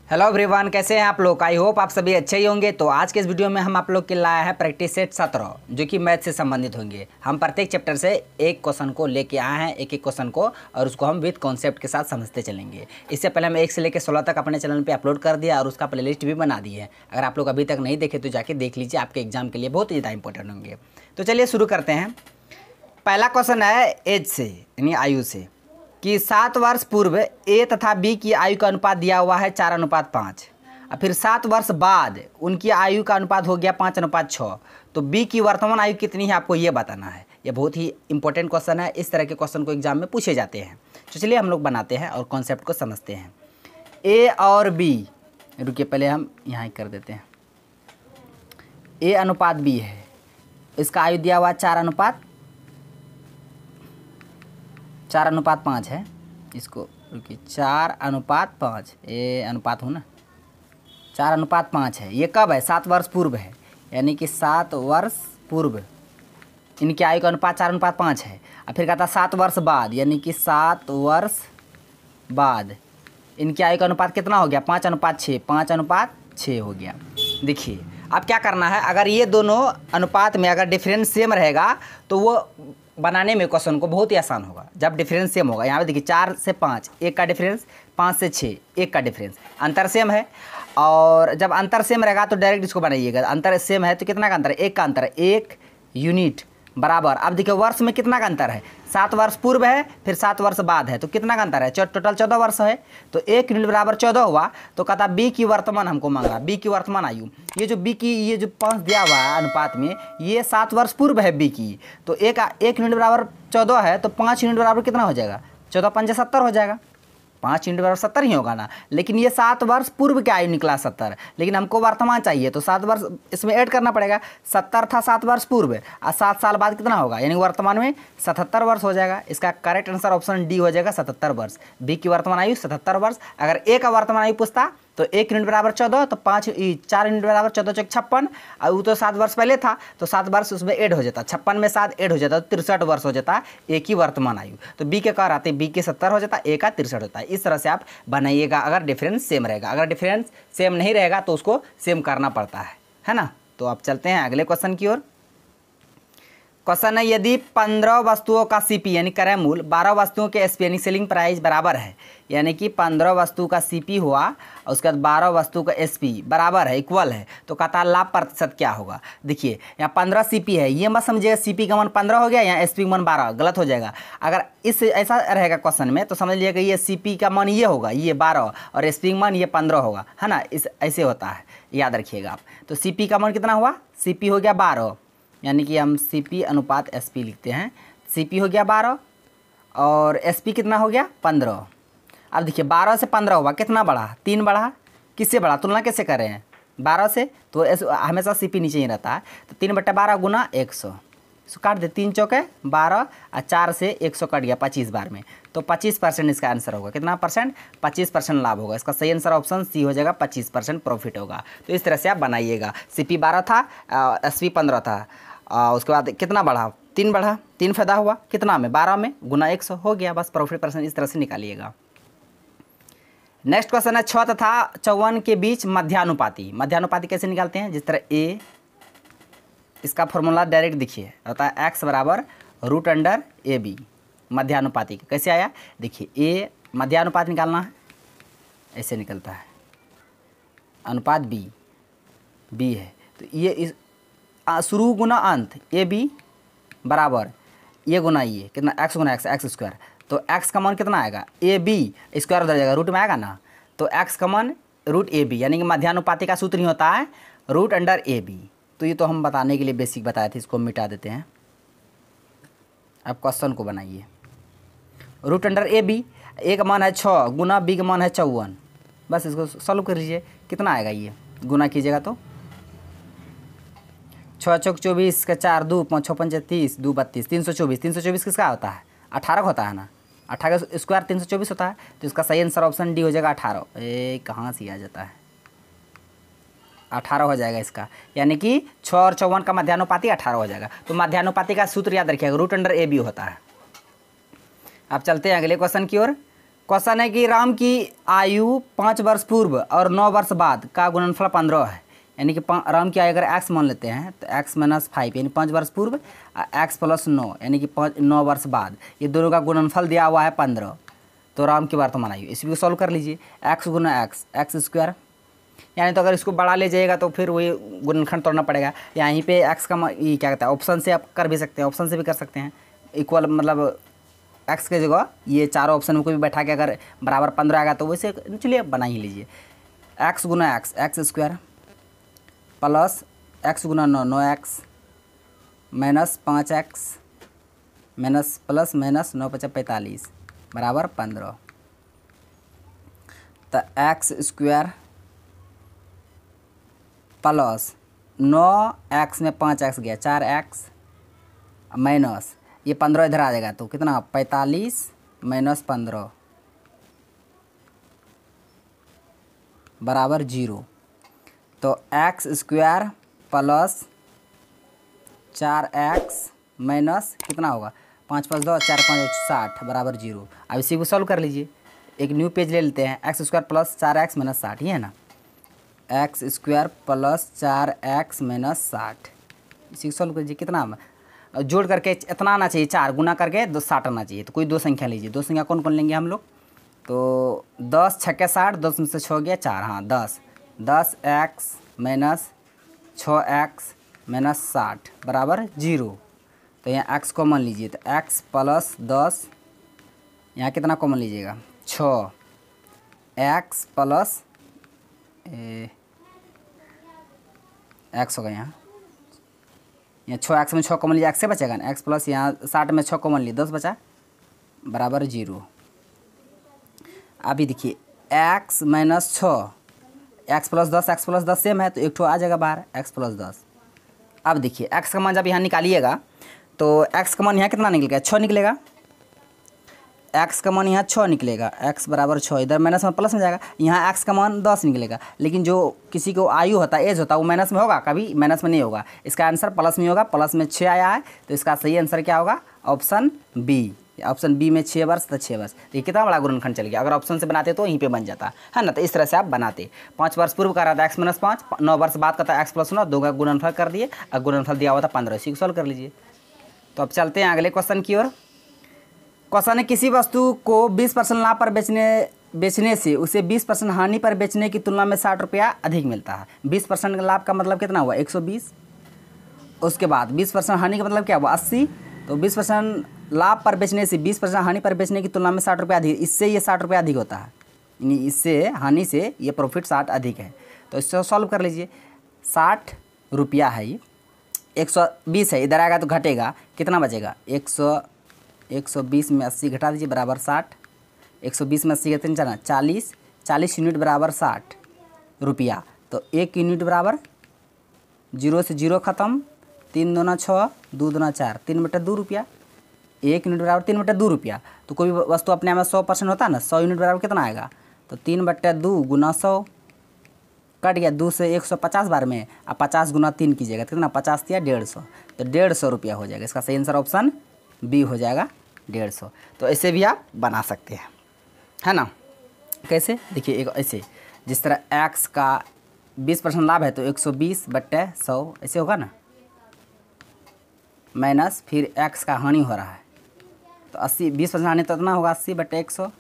Hello everyone, कैसे हैं आप लोग। आई होप आप सभी अच्छे ही होंगे। तो आज के इस वीडियो में हम आप लोग के लाया है प्रैक्टिस सेट 17 जो कि मैथ से संबंधित होंगे। हम प्रत्येक चैप्टर से एक क्वेश्चन को लेके आए हैं, एक एक क्वेश्चन को, और उसको हम विद कॉन्सेप्ट के साथ समझते चलेंगे। इससे पहले हम 1 से लेकर 16 तक अपने चैनल पर अपलोड कर दिया और उसका प्लेलिस्ट भी बना दी है। अगर आप लोग अभी तक नहीं देखे तो जाके देख लीजिए, आपके एग्जाम के लिए बहुत ज़्यादा इंपॉर्टेंट होंगे। तो चलिए शुरू करते हैं। पहला क्वेश्चन है एज से यानी आयु से कि 7 वर्ष पूर्व ए तथा बी की आयु का अनुपात दिया हुआ है 4:5 और फिर 7 वर्ष बाद उनकी आयु का अनुपात हो गया 5:6। तो बी की वर्तमान आयु कितनी है आपको ये बताना है। ये बहुत ही इंपॉर्टेंट क्वेश्चन है। इस तरह के क्वेश्चन को एग्जाम में पूछे जाते हैं। तो चलिए हम लोग बनाते हैं और कॉन्सेप्ट को समझते हैं। ए और बी, रुकिए पहले हम यहाँ कर देते हैं। ए अनुपात बी है, इसका आयु दिया हुआ 4:5 है। इसको रुकिए 4:5, ए अनुपात हो ना, 4:5 है। ये कब है? 7 वर्ष पूर्व है, यानी कि 7 वर्ष पूर्व इनकी आयु का अनुपात 4:5 है। और फिर कहता 7 वर्ष बाद, यानी कि 7 वर्ष बाद इनकी आयु का अनुपात कितना हो गया? 5:6, 5:6 हो गया। देखिए अब क्या करना है, अगर ये दोनों अनुपात में अगर डिफरेंस सेम रहेगा तो वो बनाने में क्वेश्चन को बहुत ही आसान होगा। जब डिफरेंस सेम होगा, यहाँ पे देखिए 4 से 5 1 का डिफरेंस, 5 से 6 1 का डिफरेंस, अंतर सेम है। और जब अंतर सेम रहेगा तो डायरेक्ट इसको बनाइएगा। अंतर सेम है तो कितना का अंतर है? 1 का अंतर है, 1 यूनिट बराबर। अब देखिए वर्ष में कितना का अंतर है? 7 वर्ष पूर्व है, फिर 7 वर्ष बाद है, तो कितना का अंतर है? टोटल 14 वर्ष है। तो 1 यूनिट बराबर 14 हुआ। तो कहता बी की वर्तमान हमको मांगा, बी की वर्तमान आयु। ये जो बी की ये जो 5 दिया हुआ है अनुपात में, ये 7 वर्ष पूर्व है बी की। तो 1 यूनिट बराबर 14 है, तो 5 यूनिट बराबर कितना हो जाएगा? 14 5 70 हो जाएगा। 5 यूनिट बराबर 70 ही होगा ना। लेकिन ये 7 वर्ष पूर्व के आयु निकला 70, लेकिन हमको वर्तमान चाहिए तो 7 वर्ष इसमें ऐड करना पड़ेगा। 70 था 7 वर्ष पूर्व, और 7 साल बाद कितना होगा? यानी वर्तमान में 77 वर्ष हो जाएगा। इसका करेक्ट आंसर ऑप्शन डी हो जाएगा, 77 वर्ष। बी की वर्तमान आयु 77 वर्ष। अगर ए का वर्तमान आयु पूछता तो 1 यूनिट बराबर 14, तो 4 यूनिट बराबर 14 × 56, और वो तो 7 वर्ष पहले था तो 7 वर्ष उसमें ऐड हो जाता, 56 में 7 ऐड हो जाता तो 63 वर्ष हो जाता ए की वर्तमान आयु। तो बी के कह आते बी के 70 हो जाता, ए का 63 होता है। इस तरह से आप बनाइएगा अगर डिफरेंस सेम रहेगा। अगर डिफरेंस सेम नहीं रहेगा तो उसको सेम करना पड़ता है ना। तो आप चलते हैं अगले क्वेश्चन की ओर। क्वेश्चन है यदि 15 वस्तुओं का सीपी यानी क्रय मूल्य 12 वस्तुओं के एसपी यानी सेलिंग प्राइस बराबर है, यानी कि 15 वस्तु का सीपी हुआ और उसके बाद 12 वस्तु का एसपी बराबर है, इक्वल है, तो कहता लाभ प्रतिशत क्या होगा। देखिए यहाँ 15 सीपी है, ये मत समझिएगा सीपी का मान 15 हो गया, यहाँ एसपी का मान 12, गलत हो जाएगा। अगर इस ऐसा रहेगा क्वेश्चन में तो समझ लीजिएगा ये सीपी का मान ये होगा, ये 12, और एसपी का मान ये 15 होगा, है ना। इस ऐसे होता है, याद रखिएगा आप। तो सीपी का मान कितना हुआ? सीपी हो गया 12, यानी कि हम सीपी अनुपात एसपी लिखते हैं। सीपी हो गया 12 और एसपी कितना हो गया? 15। अब देखिए 12 से 15 हुआ, कितना बढ़ा? 3 बढ़ा। किससे बढ़ा? तुलना कैसे कर रहे हैं? 12 से, तो हमेशा सीपी नीचे ही रहता है। तो 3/12 गुना 100, इसको काट दे, 3 चौके 12 और 4 से 100 कट गया 25 बार में, तो 25% इसका आंसर होगा। कितना परसेंट? 25% लाभ होगा। इसका सही आंसर ऑप्शन सी हो जाएगा, 25% प्रॉफिट होगा। तो इस तरह से आप बनाइएगा। सीपी 12 था, एसपी 15 था, उसके बाद कितना बढ़ा? 3 बढ़ा, 3 फायदा हुआ कितना में? 12 में गुना 100 हो गया, बस प्रॉफिट परसेंट इस तरह से निकालिएगा। नेक्स्ट क्वेश्चन है 6 तथा 54 के बीच मध्यानुपाती। मध्यानुपाती कैसे निकालते हैं? जिस तरह ए, इसका फॉर्मूला डायरेक्ट देखिए होता है x बराबर √√AB। मध्यानुपाती कैसे आया? देखिए ए मध्यानुपात निकालना है, ऐसे निकलता है, अनुपात बी है, तो ये इस शुरू गुना अंत ए बी बराबर ये गुना ये, कितना? x गुना x स्क्वायर। तो x का मान कितना आएगा? ए बी स्क्वायर उधर जाएगा, रूट में आएगा ना, तो x का मान √AB, यानी कि मध्यानुपाती का सूत्र ही होता है √√AB। तो ये तो हम बताने के लिए बेसिक बताए थे, इसको मिटा देते हैं। अब क्वेश्चन को बनाइए। √√AB, ए का मान है 6 गुना बी का मान है 54, बस इसको सॉल्व कर लीजिए। कितना आएगा? ये गुना कीजिएगा तो 6 चौक 24 का 4, 2 5 6 5 30, 2 32, 324। 324 किसका होता है? 18 का होता है ना, 18 का स्क्वायर 324 होता है। तो इसका सही आंसर ऑप्शन डी हो जाएगा 18। कहाँ से आ जाता है? 18 हो जाएगा इसका, यानी कि 6 और 54 का मध्यानुपाती 18 हो जाएगा। तो मध्यानुपाती का सूत्र याद रखिएगा, √√AB होता है। अब चलते हैं अगले क्वेश्चन की ओर। क्वेश्चन है कि राम की आयु 5 वर्ष पूर्व और 9 वर्ष बाद का गुणनफल 15 है। यानी कि राम की आयु अगर x मान लेते हैं तो x माइनस 5 यानी 5 वर्ष पूर्व x प्लस 9 यानी कि 9 वर्ष बाद, ये दोनों का गुणनफल दिया हुआ है 15। तो राम की वर्तमान आयु, इसी को सॉल्व कर लीजिए। x गुना एक्स स्क्वायर, यानी तो अगर इसको बढ़ा ले जाएगा तो फिर वही गुणनखंड तोड़ना पड़ेगा। यहीं पे x का ये क्या कहता है, ऑप्शन से आप कर भी सकते हैं, ऑप्शन से भी कर सकते हैं। इक्वल मतलब x के जगह ये चारों ऑप्शन में कोई भी बैठा के अगर बराबर 15 आएगा तो वैसे चलिए बना ही लीजिए। x गुना एक्स स्क्वायर प्लस x गुना 9x minus 5x minus plus minus 9 × 5 = 45 बराबर 15। तो एक्स स्क्वायर प्लस 9x में 5x गया 4x माइनस ये 15 इधर आ जाएगा तो कितना 45 माइनस 15 बराबर 0। तो x square plus 4x minus कितना होगा 5 × 5 = 2 4 × 5 = 60 बराबर 0। अब इसी को सॉल्व कर लीजिए। एक न्यू पेज ले लेते हैं। X square plus 4x minus 60, ये है ना, x square plus 4x minus 60, इसी को सॉल्व कीजिए। कितना जोड़ करके इतना आना चाहिए, 4 गुना करके 60 आना चाहिए। तो कोई दो संख्या लीजिए। दो संख्या कौन कौन लेंगे हम लोग, तो 10 × 6 = 60, 10 में से 6 गया 4, हाँ 10x माइनस 6x माइनस 60 बराबर 0। तो यहाँ x कॉमन लीजिए, तो x प्लस 10, यहाँ कितना कॉमन लीजिएगा 6x प्लस x होगा यहाँ 6x में 6 कॉमन लीजिए, x से बचेगा ना, x प्लस यहाँ 60 में 6 कॉमन लिए 10 बचा बराबर 0। अभी देखिए x minus 6 x plus 10 same है तो एक ठो आ जाएगा बाहर x प्लस 10। अब देखिए x का मान जब यहाँ निकालिएगा तो x का मान यहाँ कितना निकलेगा 6 निकलेगा, x का मान यहाँ 6 निकलेगा, x बराबर 6, इधर माइनस में प्लस में जाएगा, यहाँ x का मान 10 निकलेगा। लेकिन जो किसी को आयु होता है एज होता है वो माइनस में होगा, कभी माइनस में नहीं होगा। इसका आंसर प्लस में होगा, प्लस में 6 आया है तो इसका सही आंसर क्या होगा ऑप्शन बी। ऑप्शन बी में 6 वर्ष तो 6 वर्ष। तो ये कितना बड़ा गुणनखंड चल गया। अगर ऑप्शन से बनाते तो यहीं पे बन जाता है ना। तो इस तरह से आप बनाते। 5 वर्ष पूर्व का रहा था x माइनस 5, 9 वर्ष बाद का था x प्लस 9, 2 का गुणनफल कर दिए और गुणनफल दिया हुआ था 15। इसी को सॉल्व कर लीजिए। तो अब चलते हैं अगले क्वेश्चन की ओर। क्वेश्चन है किसी वस्तु को 20% लाभ पर बेचने से उसे 20% हानि पर बेचने की तुलना में 60 रुपया अधिक मिलता है। 20% लाभ का मतलब कितना हुआ 120। उसके बाद 20% हानि का मतलब क्या हुआ 80। तो 20% लाभ पर बेचने से 20% हानि पर बेचने की तुलना में 60 रुपया अधिक, इससे ये 60 रुपया अधिक होता है, यानी इससे हानि से ये प्रॉफिट 60 अधिक है। तो इससे सॉल्व कर लीजिए। 60 रुपया है, ये 120 है, इधर आएगा तो घटेगा, कितना बचेगा 120 में 80 घटा दीजिए बराबर 60। 120 में 80 कितने जाना 40, 40 यूनिट बराबर 60 रुपया। तो 1 यूनिट बराबर 0 से 0 ख़त्म, 3 दूना 6, 2 दूना 4, 3/2 रुपया। 1 यूनिट बराबर 3/2 रुपया। तो कोई भी वस्तु अपने आप में 100% होता है ना, 100 यूनिट बराबर कितना आएगा, तो 3/2 गुना 100 कट गया 2 से 150 बार में, अब 50 गुना 3 कीजिएगा कितना 50 या 150, तो 150 रुपया हो जाएगा। इसका सही आंसर ऑप्शन बी हो जाएगा 150। तो ऐसे भी आप बना सकते हैं, है ना। कैसे देखिए, एक ऐसे जिस तरह x का 20% लाभ है तो 120/100 ऐसे होगा ना, माइनस फिर x का हानि हो रहा है तो 80, 20% हानि तो इतना होगा 80/100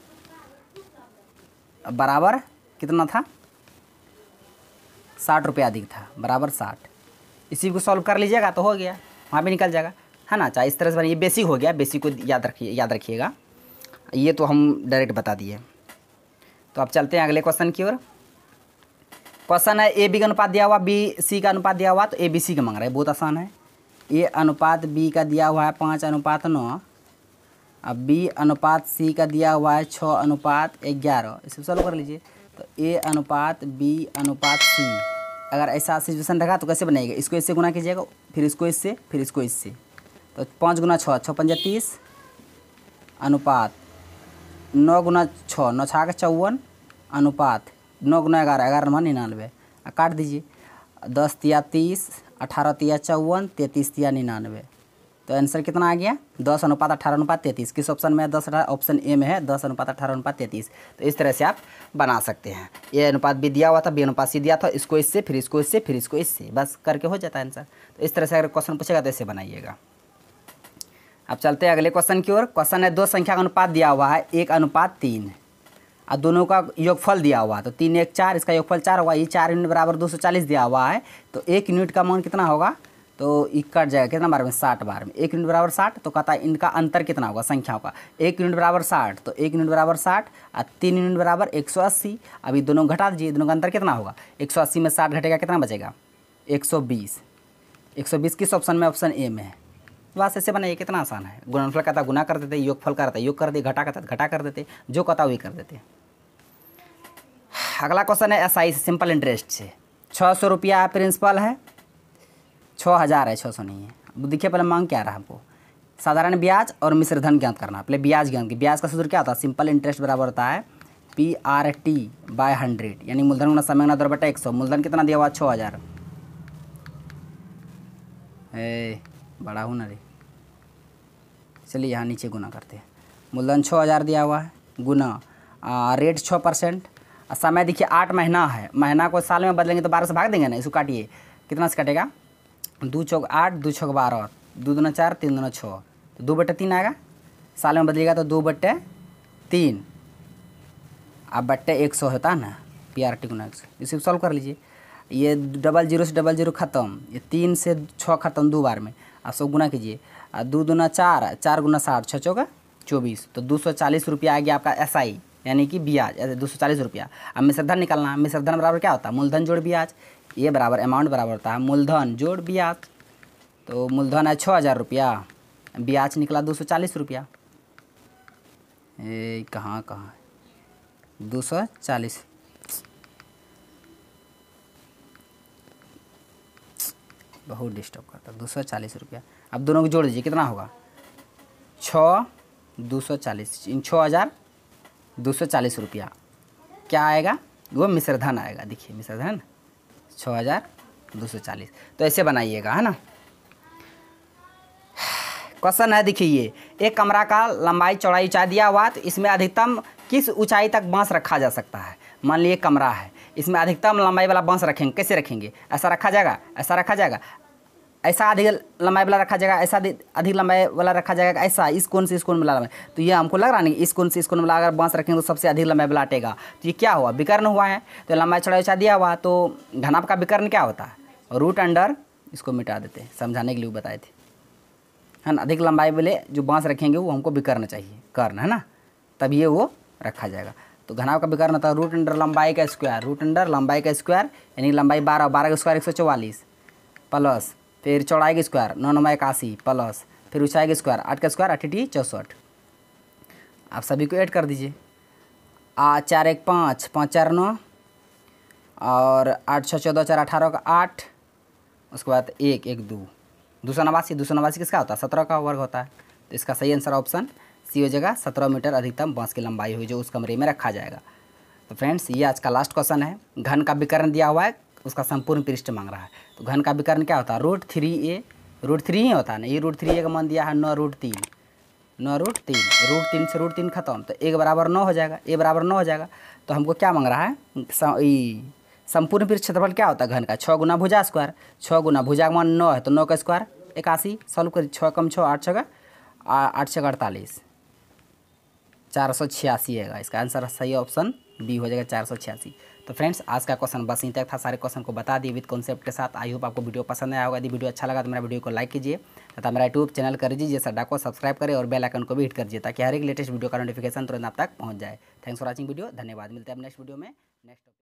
बराबर कितना था 60 रुपया अधिक था बराबर 60। इसी को सॉल्व कर लीजिएगा तो हो गया, वहाँ भी निकल जाएगा, है ना। चाहे इस तरह से बनिए, बेसिक हो गया, बेसिक को याद रखिएगा। ये तो हम डायरेक्ट बता दिए। तो अब चलते हैं अगले क्वेश्चन की ओर। क्वेश्चन है ए बी का अनुपात दिया हुआ, बी सी का अनुपात दिया हुआ, तो ए बी सी का मांग रहा है। बहुत आसान है। ए अनुपात बी का दिया हुआ है 5:9, अब बी अनुपात सी का दिया हुआ है 6:11। इसे सॉल्व कर लीजिए। तो ए अनुपात बी अनुपात सी, अगर ऐसा सिचुएशन रखा तो कैसे बनेगा, इसको इससे गुना कीजिएगा, फिर इसको इससे, फिर इसको इससे। तो 5 गुना 6, 6 पंजा 30 अनुपात 9 गुना 6, 9 6 54 अनुपात 9 गुना 11, 11 9 99। काट दीजिए, 10 तिया 30, 18 तिया 54, 33 तिया 99। तो आंसर कितना आ गया 10:18:33। किस ऑप्शन में है 10:18? ऑप्शन ए में है 10:18:33। तो इस तरह से आप बना सकते हैं। ए अनुपात बी दिया हुआ था, बी अनुपात सी दिया था, इसको इससे, फिर इसको इससे, फिर इसको इससे, बस करके हो जाता है आंसर। तो इस तरह से अगर क्वेश्चन पूछेगा तो ऐसे बनाइएगा। अब चलते हैं अगले क्वेश्चन की ओर। क्वेश्चन है दो संख्या का अनुपात दिया हुआ है 1:3 और दोनों का योगफल दिया हुआ है। तो 3 1 4, इसका योगफल 4 होगा। ये 4 यूनिट बराबर 240 दिया हुआ है। तो 1 यूनिट का मान कितना होगा? तो ये कट जाएगा कितना बार में? 60 बार में। 1 यूनिट बराबर 60, तो कहता है इनका अंतर कितना होगा संख्याओं का? 1 यूनिट बराबर 60, तो 1 यूनिट बराबर 60 और 3 यूनिट बराबर 180। अभी दोनों घटा दीजिए, दोनों का अंतर कितना होगा? 180 में 60 घटेगा, कितना बचेगा? 120। 120 किस ऑप्शन में? ऑप्शन ए में है। बस ऐसे बनाइए, कितना आसान है। गुणनफल कहता गुना कर देते, योगफल करता योग कर देते, घटा कहता घटा कर देते, जो कहता वही कर देते। अगला क्वेश्चन है एसआई से, सिंपल इंटरेस्ट से। 600 रुपया प्रिंसिपल है, 6000 है, 600 नहीं है। अब देखिए पहले मांग क्या रहा हमको? साधारण ब्याज और मिश्र धन ज्ञात करना। पहले ब्याज ज्ञात की, ब्याज का सूत्र क्या होता है? सिंपल इंटरेस्ट बराबर होता है PRT/100, यानी मूलधन गुना समय गुना दर बटा 100। मूलधन कितना दिया हुआ? 6000। बड़ा हूँ ना रे, चलिए यहाँ नीचे गुना करते हैं। मूलधन 6000 दिया हुआ है, गुना रेट 6%। समय देखिए 8 महीना है, महीना को साल में बदलेंगे तो 12 से भाग देंगे ना, इसको काटिए, कितना से कटेगा? 2 चौक 8, 2 छक 12, 2 दूना 4, 3 दूना 6, तो 2/3 आएगा। साल में बदलेगा तो 2/3। अब बट्टे 100 होता है ना, PRT गुना 100। इसे सॉल्व कर लीजिए। ये 00 से 00 ख़त्म, ये 3 से 6 ख़त्म 2 बार में। अब 100 गुना कीजिए, 2 दूना 4, 4 गुना 60, 6 चौका 24। तो 240 रुपया आ गया आपका एसआई, यानी कि ब्याज 240 रुपया। अब मिश्रधन निकालना है। मिश्रधन बराबर क्या होता है? मूलधन जोड़ ब्याज। ये बराबर अमाउंट बराबर होता है मूलधन जोड़ ब्याज। तो मूलधन है 6000 रुपया, ब्याज निकला 240 रुपया। कहाँ 240, बहुत डिस्टर्ब करता है। 240 रुपया। अब दोनों को जोड़ दीजिए, कितना होगा? 6 240, इन 6240 रुपया क्या आएगा? वो मिश्रधन आएगा। देखिए मिश्रधन 6240। तो ऐसे बनाइएगा, है ना। क्वेश्चन है देखिए, ये एक कमरा का लंबाई चौड़ाई ऊंचाई दिया हुआ, तो इसमें अधिकतम किस ऊंचाई तक बांस रखा जा सकता है? मान लीजिए कमरा है, इसमें अधिकतम लंबाई वाला बांस रखेंगे। कैसे रखेंगे? ऐसा रखा जाएगा, ऐसा रखा जाएगा, ऐसा अधिक लंबाई वाला रखा जाएगा, ऐसा अधिक लंबाई वाला रखा जाएगा, ऐसा इस कोण से इस कोण में लंबाई। तो ये हमको लग रहा नहीं, इस कोण से इस कोण में अगर बांस रखेंगे तो सबसे अधिक लंबाई वाला अटेगा। तो ये क्या हुआ? विकर्ण हुआ है। तो लंबाई चौड़ाई ऊंचाई दिया हुआ, तो घनाभ का विकर्ण क्या होता है? रूट अंडर, इसको मिटा देते हैं, समझाने के लिए बताए थे, है ना। अधिक लंबाई वाले जो बांस रखेंगे वो हमको विकर्ण चाहिए, कर्ण, है ना, तब ये वो रखा जाएगा। तो घनाभ का विकर्ण होता है रूट अंडर लंबाई का स्क्वायर, रूट अंडर लंबाई का स्क्वायर, यानी लंबाई 12, 12 का स्क्वायर 144, प्लस फिर चौड़ाई का स्क्वायर 9 9 81, प्लस फिर ऊंचाई का स्क्वायर 8 का स्क्वायर 8 8 64। आप सभी को ऐड कर दीजिए। 4 1 5, 5 4 9, और 8 6 14, 4 18 का 8, उसके बाद 1 1 2, 289। 289 किसका होता है? 17 का वर्ग होता है। तो इसका सही आंसर ऑप्शन सी हो जाएगा। 17 मीटर अधिकतम बांस की लंबाई हुई जो उस कमरे में रखा जाएगा। तो फ्रेंड्स, ये आज का लास्ट क्वेश्चन है। घन का विकर्ण दिया हुआ है, उसका संपूर्ण पृष्ठ मांग रहा है। तो घन का विकर्ण क्या होता है? √3a, √3 ही होता है ना। ये √3a का मान दिया है 9√3, 9√3, √3 से √3 खत्म, तो 1 बराबर 9 हो जाएगा, a बराबर 9 हो जाएगा। तो हमको क्या मांग रहा है? संपूर्ण पृष्ठ क्षेत्रफल क्या होता है घन का? 6 गुना भुजा स्क्वायर। 6 गुना भुजा का मान 9 है, तो 9 का स्क्वायर 81। सॉल्व करिए, 6 कम 6, 8 6 8 6 48, 486 आएगा। इसका आंसर सही ऑप्शन बी हो जाएगा, 486। तो फ्रेंड्स, आज का क्वेश्चन बस यहीं तक था। सारे क्वेश्चन को बता दिए विद कॉन्सेप्ट के साथ। आई होप आपको वीडियो पसंद आया होगा। यदि वीडियो अच्छा लगा तो मेरा वीडियो को लाइक कीजिए तथा मेरा यूट्यूब चैनल कर दीजिए सड्डा को सब्सक्राइब करें और बेल आइकन को भी हिट कर दीजिए ताकि हर एक लेटेस्ट वीडियो का नोटिफिकेशन तुरंत आप तक पहुंच जाए। Thanks for watching video. धन्यवाद। मिलते हैं अब नेक्स्ट वीडियो में नेक्स्ट